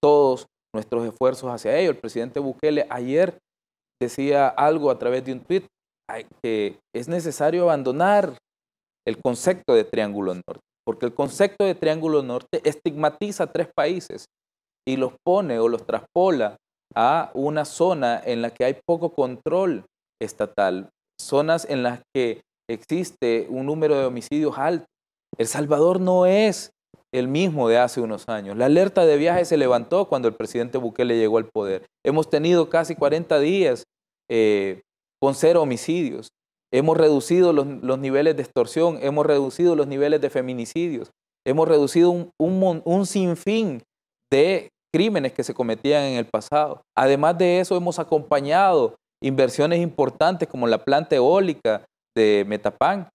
todos nuestros esfuerzos hacia ello. El presidente Bukele ayer decía algo a través de un tuit, que es necesario abandonar el concepto de Triángulo Norte, porque el concepto de Triángulo Norte estigmatiza a 3 países y los pone o los traspola a una zona en la que hay poco control estatal, zonas en las que existe un número de homicidios alto. El Salvador no es el mismo de hace unos años. La alerta de viaje se levantó cuando el presidente Bukele llegó al poder. Hemos tenido casi 40 días con 0 homicidios. Hemos reducido los niveles de extorsión, hemos reducido los niveles de feminicidios, hemos reducido un sinfín de crímenes que se cometían en el pasado. Además de eso, hemos acompañado inversiones importantes como la planta eólica de Metapán.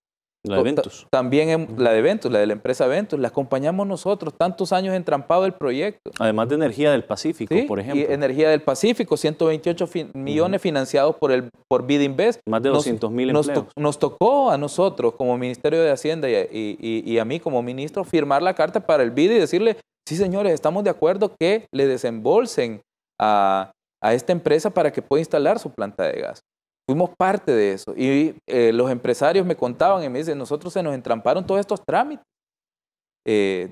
La de Ventus. También la de Ventus, la de la empresa Ventus, la acompañamos nosotros, tantos años entrampado el proyecto. Además de Energía del Pacífico, sí, por ejemplo. Y Energía del Pacífico, 128 millones financiados por BidInvest. Más de 200,000 empleos. Nos tocó a nosotros como Ministerio de Hacienda y a mí como ministro firmar la carta para el BID y decirle, sí señores, estamos de acuerdo que le desembolsen a esta empresa para que pueda instalar su planta de gas. Fuimos parte de eso y los empresarios me contaban y me dicen, nosotros se nos entramparon todos estos trámites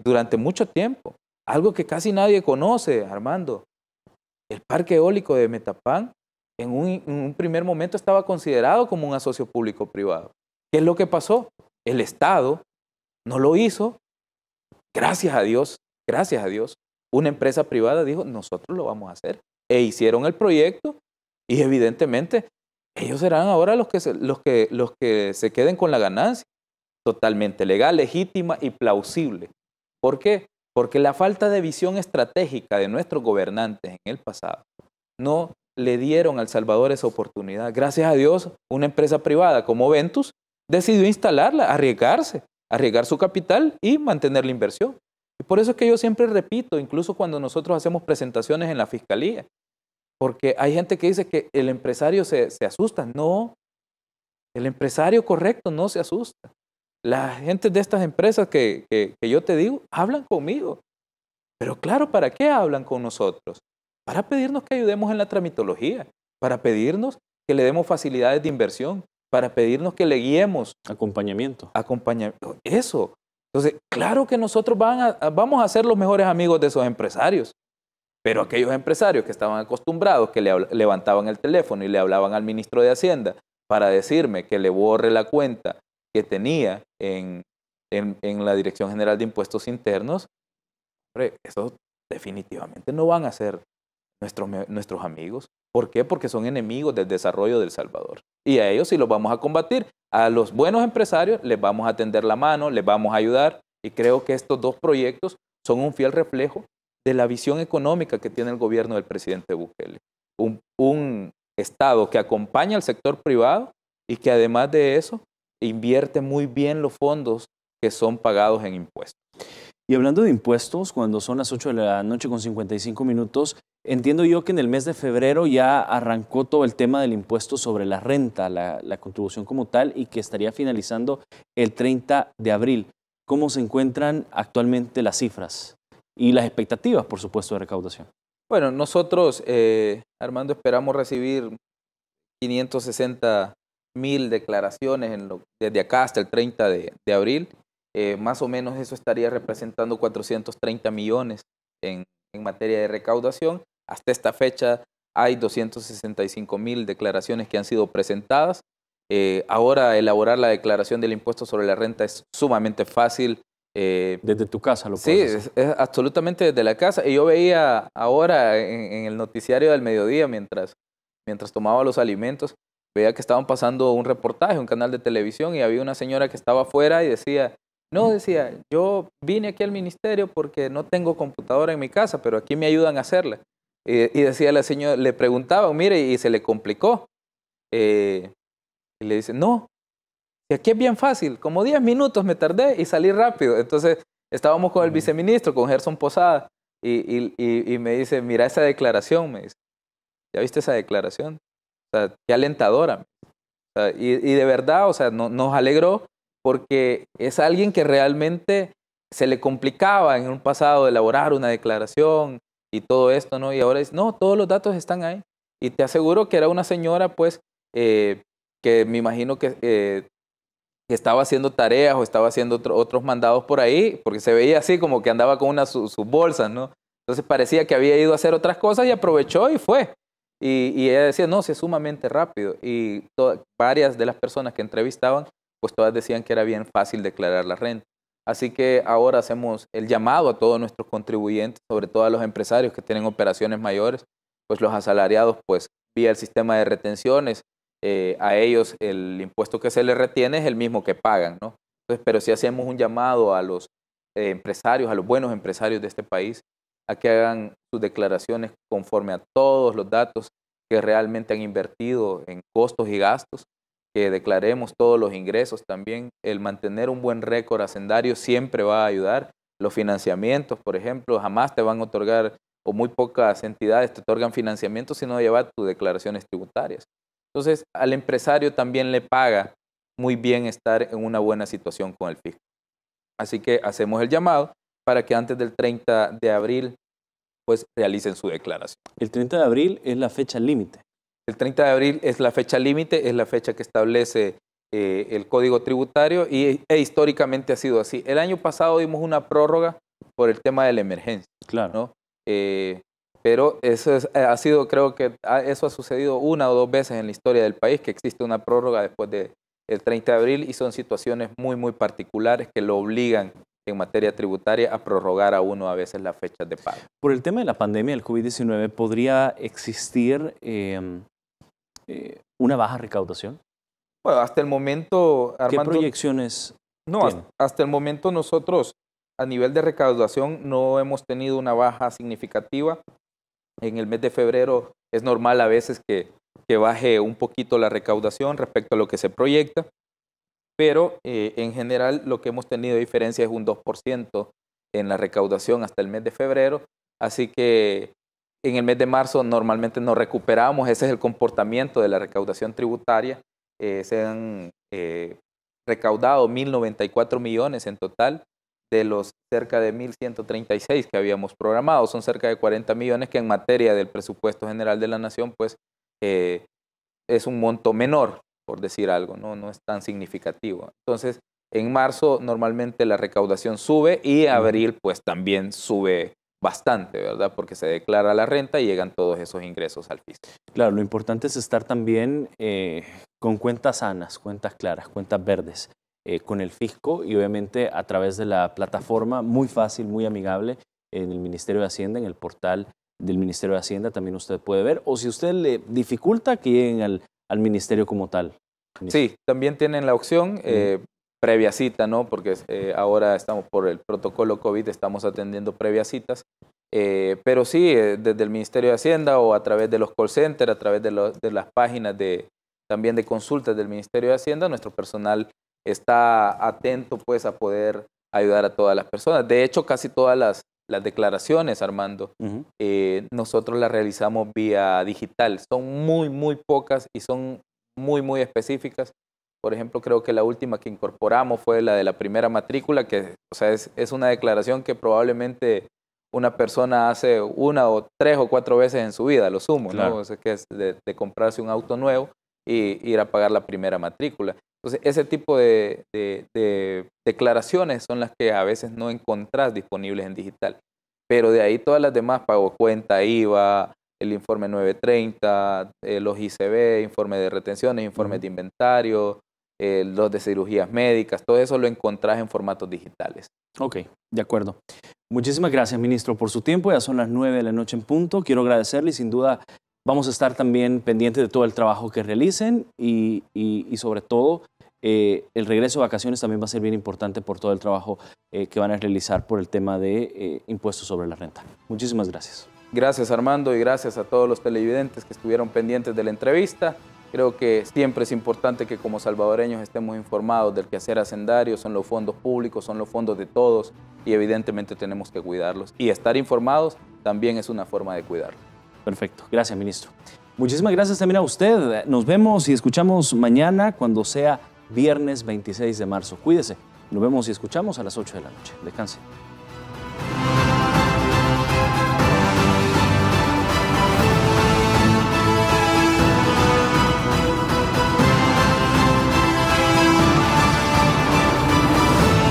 durante mucho tiempo. Algo que casi nadie conoce, Armando. El parque eólico de Metapán en un primer momento estaba considerado como un asocio público-privado. ¿Qué es lo que pasó? El Estado no lo hizo. Gracias a Dios, una empresa privada dijo, nosotros lo vamos a hacer. E hicieron el proyecto y evidentemente ellos serán ahora los que se queden con la ganancia, totalmente legal, legítima y plausible. ¿Por qué? Porque la falta de visión estratégica de nuestros gobernantes en el pasado no le dieron a El Salvador esa oportunidad. Gracias a Dios, una empresa privada como Ventus decidió instalarla, arriesgar su capital y mantener la inversión. Y por eso es que yo siempre repito, incluso cuando nosotros hacemos presentaciones en la Fiscalía, porque hay gente que dice que el empresario se asusta. No, el empresario correcto no se asusta. La gente de estas empresas que yo te digo, hablan conmigo. Pero claro, ¿para qué hablan con nosotros? Para pedirnos que ayudemos en la tramitología, para pedirnos que le demos facilidades de inversión, para pedirnos que le guiemos. Acompañamiento. Eso. Entonces, claro que nosotros vamos a ser los mejores amigos de esos empresarios. Pero aquellos empresarios que estaban acostumbrados, que levantaban el teléfono y le hablaban al ministro de Hacienda para decirme que le borre la cuenta que tenía en la Dirección General de Impuestos Internos, eso definitivamente no van a ser nuestros amigos. ¿Por qué? Porque son enemigos del desarrollo de El Salvador. Y a ellos sí los vamos a combatir. A los buenos empresarios les vamos a tender la mano, les vamos a ayudar. Y creo que estos 2 proyectos son un fiel reflejo de la visión económica que tiene el gobierno del presidente Bukele. Un Estado que acompaña al sector privado y que además de eso invierte muy bien los fondos que son pagados en impuestos. Y hablando de impuestos, cuando son las 8 de la noche con 55 minutos, entiendo yo que en el mes de febrero ya arrancó todo el tema del impuesto sobre la renta, la contribución como tal, y que estaría finalizando el 30 de abril. ¿Cómo se encuentran actualmente las cifras y las expectativas, por supuesto, de recaudación? Bueno, nosotros, Armando, esperamos recibir 560,000 declaraciones desde acá hasta el 30 de abril. Más o menos eso estaría representando 430 millones en materia de recaudación. Hasta esta fecha hay 265,000 declaraciones que han sido presentadas. Ahora elaborar la declaración del impuesto sobre la renta es sumamente fácil. Desde tu casa lo puedes hacer. Sí, es absolutamente desde la casa. Y yo veía ahora en el noticiario del mediodía, mientras tomaba los alimentos, veía que estaban pasando un reportaje, un canal de televisión, y había una señora que estaba afuera y decía, yo vine aquí al ministerio porque no tengo computadora en mi casa, pero aquí me ayudan a hacerla. Y decía la señora, le preguntaba, mire, y se le complicó. Y le dice, no, aquí es bien fácil, como 10 minutos me tardé y salí rápido. Entonces estábamos con el viceministro, con Gerson Posada, y me dice, mira esa declaración, me dice, ¿ya viste esa declaración? O sea, qué alentadora. O sea, y de verdad, o sea, nos alegró porque es alguien que realmente se le complicaba en un pasado elaborar una declaración y todo esto, ¿no? Y ahora dice, no, todos los datos están ahí. Y te aseguro que era una señora, pues, que me imagino que estaba haciendo tareas o estaba haciendo otros mandados por ahí, porque se veía así como que andaba con sus bolsas, ¿no? Entonces parecía que había ido a hacer otras cosas y aprovechó y fue. Y ella decía, no, sí, es sumamente rápido. Y varias de las personas que entrevistaban, pues todas decían que era bien fácil declarar la renta. Así que ahora hacemos el llamado a todos nuestros contribuyentes, sobre todo a los empresarios que tienen operaciones mayores, pues los asalariados, pues vía el sistema de retenciones, a ellos el impuesto que se les retiene es el mismo que pagan, ¿no? Entonces, pero sí hacemos un llamado a los empresarios, a los buenos empresarios de este país, a que hagan sus declaraciones conforme a todos los datos que realmente han invertido en costos y gastos, que declaremos todos los ingresos también. El mantener un buen récord hacendario siempre va a ayudar. Los financiamientos, por ejemplo, jamás te van a otorgar, o muy pocas entidades te otorgan financiamiento si no llevas tus declaraciones tributarias. Entonces, al empresario también le paga muy bien estar en una buena situación con el fisco. Así que hacemos el llamado para que antes del 30 de abril pues realicen su declaración. El 30 de abril es la fecha límite. El 30 de abril es la fecha límite, es la fecha que establece el Código Tributario e históricamente ha sido así. El año pasado dimos una prórroga por el tema de la emergencia. Claro. ¿No? Pero eso ha sido, creo que eso ha sucedido 1 o 2 veces en la historia del país, que existe una prórroga después del 30 de abril y son situaciones muy, muy particulares que lo obligan en materia tributaria a prorrogar a uno a veces las fechas de pago. Por el tema de la pandemia del COVID-19, ¿podría existir una baja recaudación? Bueno, hasta el momento, Armando, ¿qué proyecciones tienen? Hasta el momento nosotros a nivel de recaudación no hemos tenido una baja significativa. En el mes de febrero es normal a veces que baje un poquito la recaudación respecto a lo que se proyecta, pero en general lo que hemos tenido de diferencia es un 2% en la recaudación hasta el mes de febrero, así que en el mes de marzo normalmente nos recuperamos. Ese es el comportamiento de la recaudación tributaria. Se han recaudado 1.094 millones en total de los cerca de 1.136 que habíamos programado. Son cerca de 40 millones que en materia del presupuesto general de la Nación pues es un monto menor, por decir algo, no es tan significativo. Entonces, en marzo normalmente la recaudación sube y abril pues también sube bastante, ¿verdad? Porque se declara la renta y llegan todos esos ingresos al fisco. Claro, lo importante es estar también con cuentas sanas, cuentas claras, cuentas verdes con el fisco y obviamente a través de la plataforma muy fácil, muy amigable en el Ministerio de Hacienda, en el portal del Ministerio de Hacienda también usted puede ver, o si usted le dificulta que lleguen al ministerio como tal. Sí, también tienen la opción previa cita, ¿no? Porque ahora estamos por el protocolo COVID, estamos atendiendo previas citas. Pero sí, desde el Ministerio de Hacienda o a través de los call centers, a través de las páginas también de consultas del Ministerio de Hacienda, nuestro personal está atento pues a poder ayudar a todas las personas. De hecho, casi todas las declaraciones, Armando, nosotros las realizamos vía digital. Son muy pocas y son muy específicas. Por ejemplo, creo que la última que incorporamos fue la de la primera matrícula, que o sea, es una declaración que probablemente una persona hace 1 o 3 o 4 veces en su vida, lo sumo, claro, ¿no? O sea, que es de comprarse un auto nuevo y ir a pagar la primera matrícula. Entonces, ese tipo de declaraciones son las que a veces no encontrás disponibles en digital. Pero de ahí todas las demás, pago cuenta, IVA, el informe 930, los ICB, informe de retenciones, informes de inventario, los de cirugías médicas, todo eso lo encontrás en formatos digitales. Ok, de acuerdo. Muchísimas gracias, ministro, por su tiempo. Ya son las 9 de la noche en punto. Quiero agradecerle y sin duda vamos a estar también pendientes de todo el trabajo que realicen y sobre todo el regreso de vacaciones también va a ser bien importante por todo el trabajo que van a realizar por el tema de impuestos sobre la renta. Muchísimas gracias. Gracias, Armando, y gracias a todos los televidentes que estuvieron pendientes de la entrevista. Creo que siempre es importante que como salvadoreños estemos informados del quehacer hacendario, son los fondos públicos, son los fondos de todos y evidentemente tenemos que cuidarlos. Y estar informados también es una forma de cuidarlos. Perfecto. Gracias, ministro. Muchísimas gracias también a usted. Nos vemos y escuchamos mañana cuando sea viernes 26 de marzo. Cuídese. Nos vemos y escuchamos a las 8 de la noche. Descanse.